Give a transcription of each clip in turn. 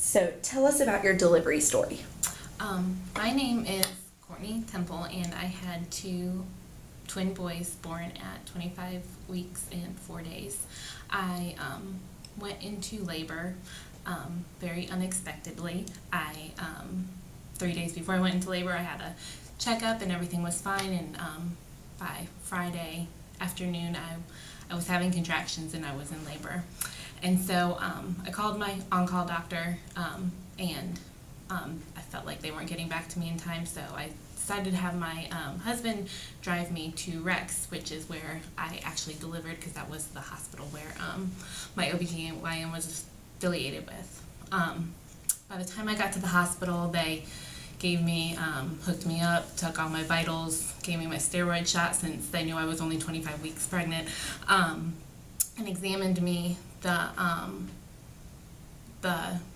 So tell us about your delivery story. My name is Courtney Temple, and I had two twin boys born at 25 weeks and 4 days. I went into labor very unexpectedly. 3 days before I went into labor, I had a checkup and everything was fine, and by Friday afternoon I was having contractions and I was in labor. And so I called my on-call doctor, and I felt like they weren't getting back to me in time, so I decided to have my husband drive me to Rex, which is where I actually delivered, because that was the hospital where my OBGYN was affiliated with. By the time I got to the hospital, they gave me, hooked me up, took all my vitals, gave me my steroid shot since they knew I was only 25 weeks pregnant, and examined me.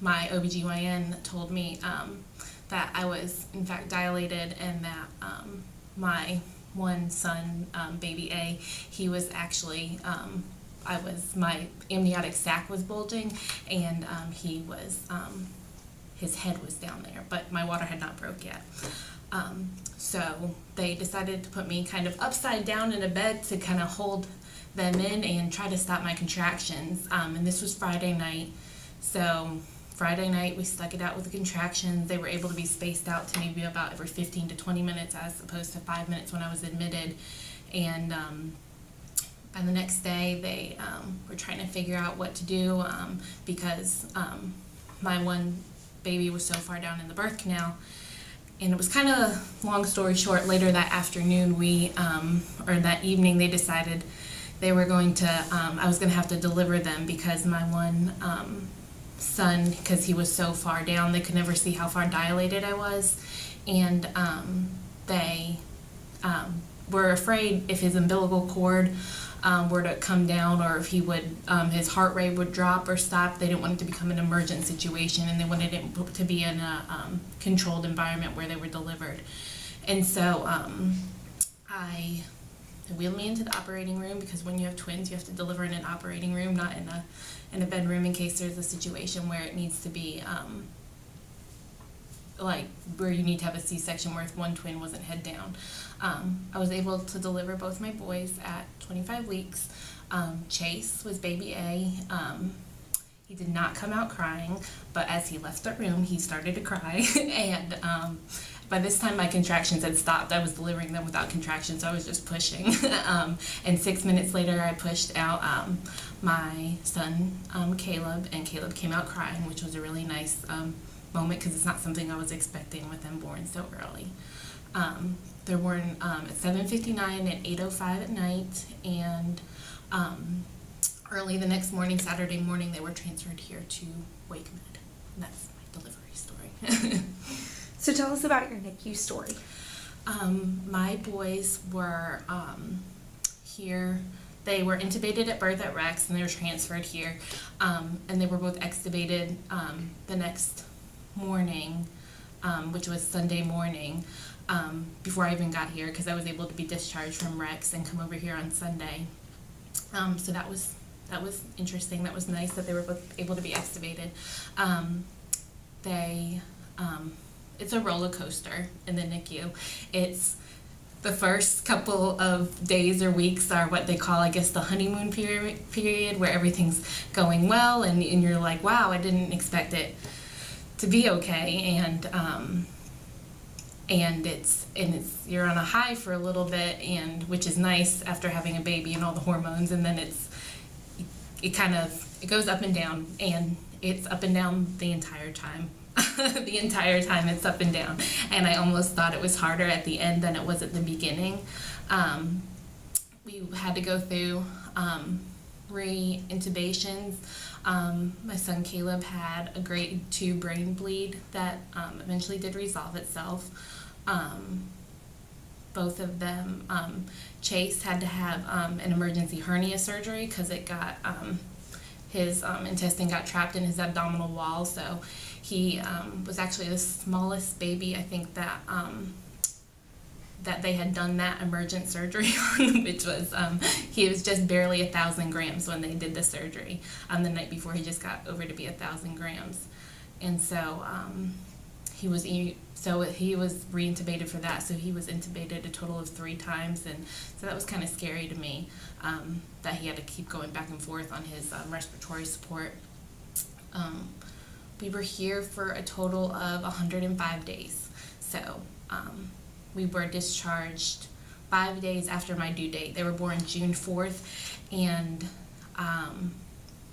My OBGYN told me that I was in fact dilated, and that my one son, baby A, he was actually, my amniotic sac was bulging, and he was, his head was down there, but my water had not broke yet. So they decided to put me kind of upside down in a bed to kind of hold them in and try to stop my contractions. And this was Friday night. So Friday night we stuck it out with the contractions. They were able to be spaced out to maybe about every 15 to 20 minutes as opposed to 5 minutes when I was admitted. And by the next day they were trying to figure out what to do, because my one baby was so far down in the birth canal. And it was kind of, long story short, later that afternoon or that evening, they decided they were going to, I was going to have to deliver them, because my one son, because he was so far down, they could never see how far dilated I was. And they were afraid if his umbilical cord were to come down, or if he would, his heart rate would drop or stop. They didn't want it to become an emergent situation, and they wanted it to be in a controlled environment where they were delivered. And so they wheeled me into the operating room, because when you have twins, you have to deliver in an operating room, not in a bedroom, in case there's a situation where it needs to be like where you need to have a C-section where if one twin wasn't head down. I was able to deliver both my boys at 25 weeks. Chase was baby A. He did not come out crying, but as he left the room, he started to cry. And by this time, my contractions had stopped. I was delivering them without contractions, so I was just pushing. And 6 minutes later, I pushed out my son, Caleb, and Caleb came out crying, which was a really nice moment, because it's not something I was expecting with them born so early. They're born at 7:59 and 8:05 at night, and early the next morning, Saturday morning, they were transferred here to WakeMed. And that's my delivery story. So tell us about your NICU story. My boys were here. They were intubated at birth at Rex, and they were transferred here. And they were both extubated the next morning, which was Sunday morning, before I even got here, because I was able to be discharged from Rex and come over here on Sunday. So that was interesting. That was nice that they were both able to be extubated. It's a roller coaster in the NICU. It's the first couple of days or weeks are what they call, I guess, the honeymoon period, where everything's going well, and you're like, wow, I didn't expect it to be okay, and it's you're on a high for a little bit, and which is nice after having a baby and all the hormones, and then it goes up and down, and it's up and down the entire time. The entire time it's up and down, and I almost thought it was harder at the end than it was at the beginning. We had to go through re-intubations. My son Caleb had a grade 2 brain bleed that eventually did resolve itself. Both of them, Chase had to have an emergency hernia surgery, because it got his intestine got trapped in his abdominal wall, so he was actually the smallest baby, I think, that that they had done that emergent surgery on, which was, he was just barely 1,000 grams when they did the surgery. The night before, he just got over to be 1,000 grams. and so he was re-intubated for that. So he was intubated a total of 3 times, and so that was kind of scary to me, that he had to keep going back and forth on his respiratory support. We were here for a total of 105 days. So we were discharged 5 days after my due date. They were born June 4th, and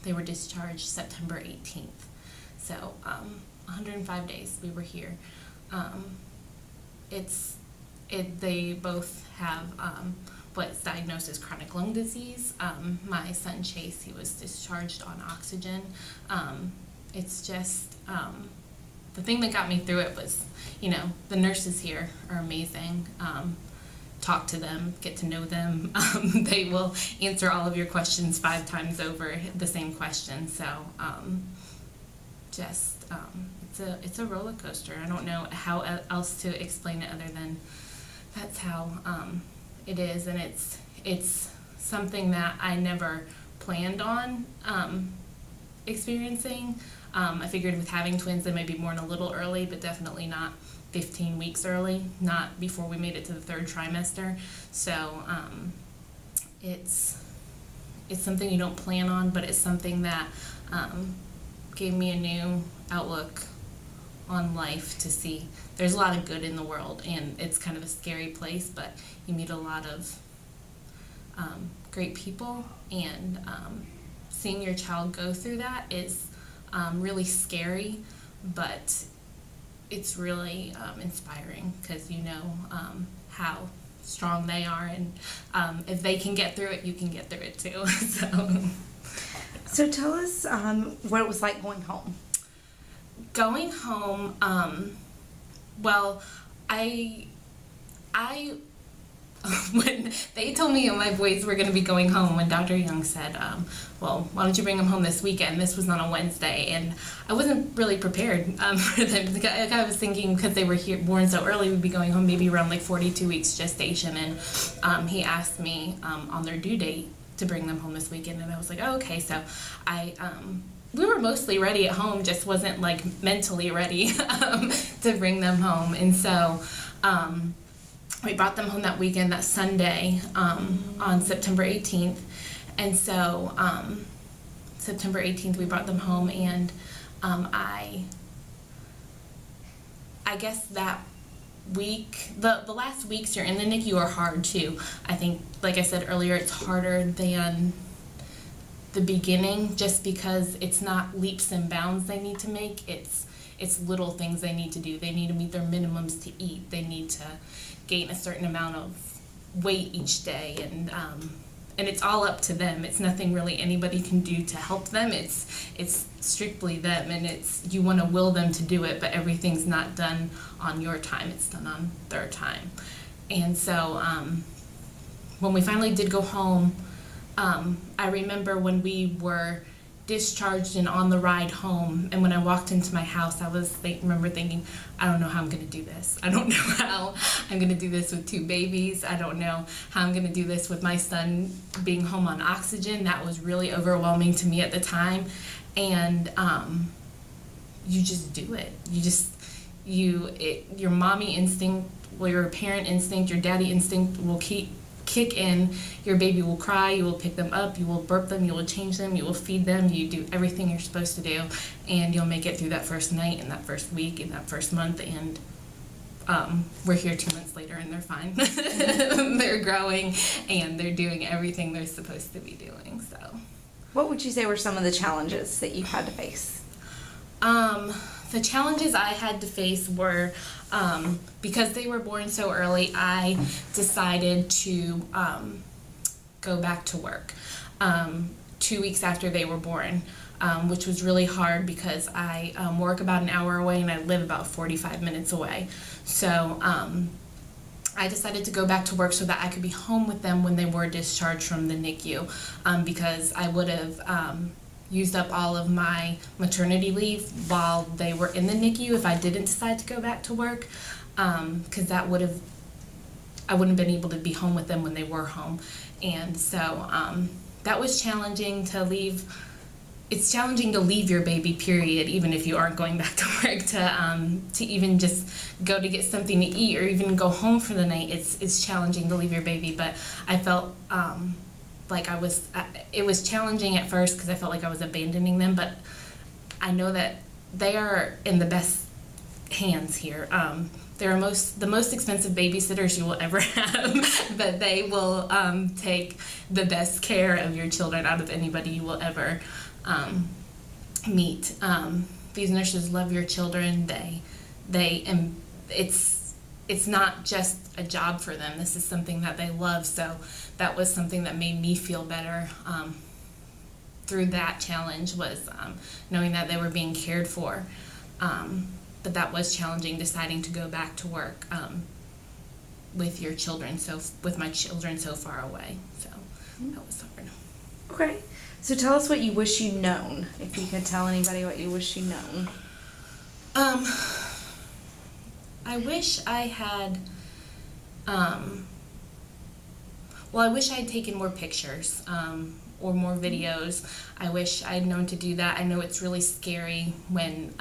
they were discharged September 18th. So 105 days we were here. They both have what's diagnosed as chronic lung disease. My son Chase, he was discharged on oxygen. It's just the thing that got me through it was, the nurses here are amazing. Talk to them, get to know them. They will answer all of your questions 5 times over, the same question. So it's a roller coaster. I don't know how else to explain it other than that's how it is, and it's something that I never planned on experiencing. I figured with having twins they might be born a little early, but definitely not 15 weeks early, not before we made it to the 3rd trimester. So it's something you don't plan on, but it's something that gave me a new outlook on life, to see there's a lot of good in the world, and it's kind of a scary place, but you meet a lot of great people, and seeing your child go through that is really scary, but it's really inspiring, because how strong they are, and if they can get through it, you can get through it too. So tell us what it was like going home. Going home, well, I when they told me my boys were going to be going home, when Dr. Young said, well, why don't you bring them home this weekend? This was on a Wednesday, and I wasn't really prepared for them. I was thinking, because they were born so early, we'd be going home maybe around like 42 weeks gestation, and he asked me on their due date to bring them home this weekend, and I was like, oh, okay. So we were mostly ready at home, just wasn't like mentally ready to bring them home, and so we brought them home that weekend, that Sunday, on September 18th, and so September 18th we brought them home, and I guess that week, the last weeks you're in the NICU are hard too. I think, like I said earlier, it's harder than the beginning, just because it's not leaps and bounds they need to make. It's little things they need to do. They need to meet their minimums to eat. They need to gain a certain amount of weight each day, and it's all up to them. It's nothing really anybody can do to help them. It's strictly them, and you want to will them to do it, but everything's not done on your time. It's done on their time. And so when we finally did go home, I remember when we were discharged and on the ride home, and when I walked into my house, I remember thinking, I don't know how I'm going to do this. I don't know how I'm going to do this with 2 babies. I don't know how I'm going to do this with my son being home on oxygen. That was really overwhelming to me at the time, and you just do it. Your mommy instinct, well, your parent instinct, your daddy instinct will kick in. Your baby will cry, you will pick them up, you will burp them, you will change them, you will feed them, you do everything you're supposed to do, and you'll make it through that first night and that first week and that first month, and we're here 2 months later and they're fine. They're growing and they're doing everything they're supposed to be doing. So What would you say were some of the challenges that you had to face? The challenges I had to face were, because they were born so early, I decided to go back to work 2 weeks after they were born, which was really hard because I work about an hour away and I live about 45 minutes away. So I decided to go back to work so that I could be home with them when they were discharged from the NICU, because I would have used up all of my maternity leave while they were in the NICU if I didn't decide to go back to work, because I wouldn't have been able to be home with them when they were home. And so that was challenging, to leave it's challenging to leave your baby, period, even if you aren't going back to work, to even just go to get something to eat or even go home for the night. It's challenging to leave your baby, but I felt like it was challenging at first because I felt like I was abandoning them, but I know that they are in the best hands here. They're the most expensive babysitters you will ever have, but they will take the best care of your children out of anybody you will ever meet. These nurses love your children. It's not just a job for them. This is something that they love. So that was something that made me feel better through that challenge, was knowing that they were being cared for. But that was challenging, deciding to go back to work with your children, with my children so far away. So that was hard. Okay. So tell us what you wish you'd known, if you could tell anybody what you wish you'd known. I wish I had, I wish I had taken more pictures or more videos. I wish I had known to do that. I know it's really scary when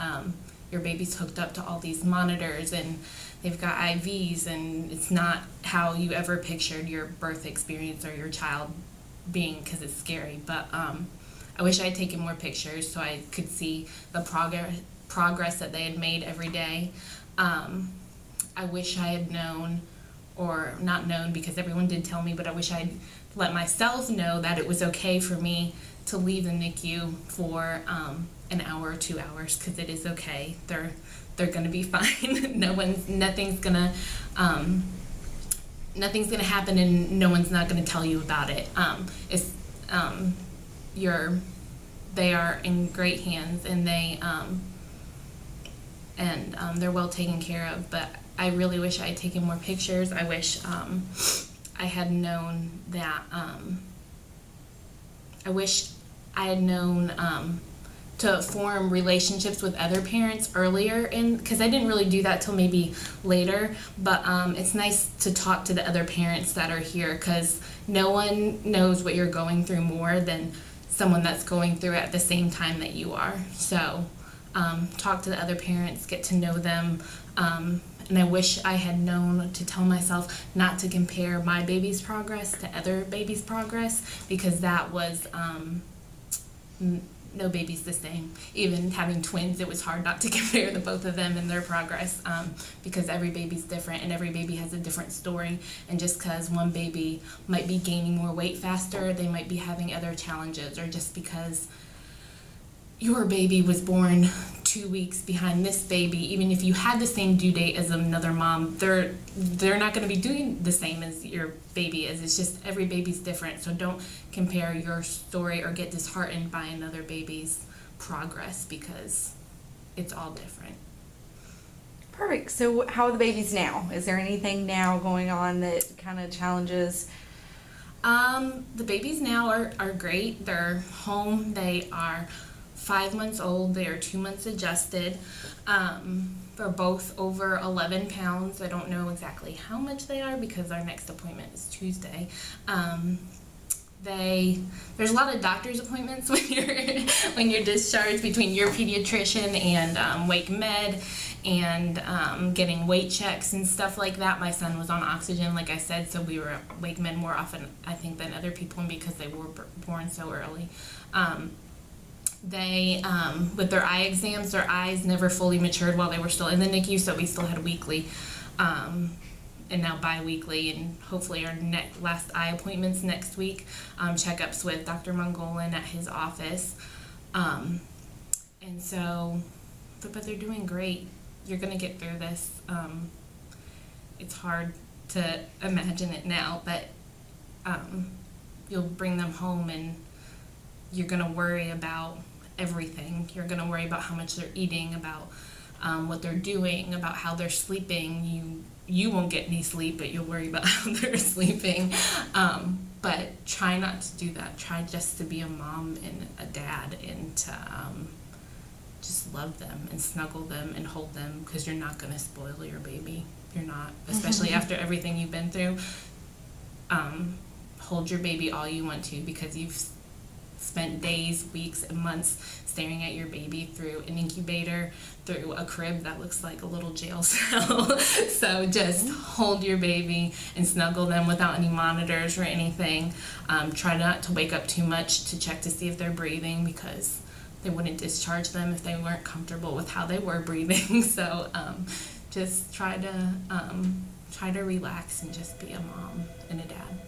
your baby's hooked up to all these monitors and they've got IVs, and it's not how you ever pictured your birth experience or your child being, because it's scary. But I wish I had taken more pictures so I could see the progress that they had made every day. I wish I had known, or not known because everyone did tell me, but I wish I'd let myself know that it was okay for me to leave the NICU for an hour or 2 hours, because it is okay. They're gonna be fine. Nothing's gonna happen, and no one's not gonna tell you about it. They are in great hands, and they're well taken care of. But I really wish I had taken more pictures. I wish I had known that. I wish I had known to form relationships with other parents earlier, because I didn't really do that till maybe later. But it's nice to talk to the other parents that are here, because no one knows what you're going through more than someone that's going through it at the same time that you are. So talk to the other parents, get to know them. And I wish I had known to tell myself not to compare my baby's progress to other babies' progress, because that was, no baby's the same. Even having twins, it was hard not to compare the both of them and their progress, because every baby's different and every baby has a different story. And just because one baby might be gaining more weight faster, they might be having other challenges, or just because your baby was born 2 weeks behind this baby, even if you had the same due date as another mom, they're not going to be doing the same as your baby is. It's just every baby's different. So don't compare your story or get disheartened by another baby's progress, because it's all different. Perfect. So how are the babies now? Is there anything now going on that kind of challenges? The babies now are great. They're home. They are 5 months old. They are 2 months adjusted. They're both over 11 pounds. I don't know exactly how much they are because our next appointment is Tuesday. There's a lot of doctor's appointments when you're discharged, between your pediatrician and Wake Med, and getting weight checks and stuff like that. My son was on oxygen, like I said, so we were at Wake Med more often, I think, than other people, because they were born so early. They, with their eye exams, their eyes never fully matured while they were still in the NICU, so we still had weekly, and now bi-weekly, and hopefully our last eye appointments next week, checkups with Dr. Mongolin at his office. And so, but they're doing great. You're going to get through this. It's hard to imagine it now, but you'll bring them home, and you're going to worry about everything. You're going to worry about how much they're eating, about what they're doing, about how they're sleeping. You won't get any sleep, but you'll worry about how they're sleeping. But try not to do that. Try just to be a mom and a dad, and to just love them and snuggle them and hold them, because you're not going to spoil your baby. You're not, especially after everything you've been through. Hold your baby all you want to, because spent days, weeks, and months staring at your baby through an incubator, through a crib that looks like a little jail cell. So just hold your baby and snuggle them without any monitors or anything. Try not to wake up too much to check to see if they're breathing, because they wouldn't discharge them if they weren't comfortable with how they were breathing. So just try to relax and just be a mom and a dad.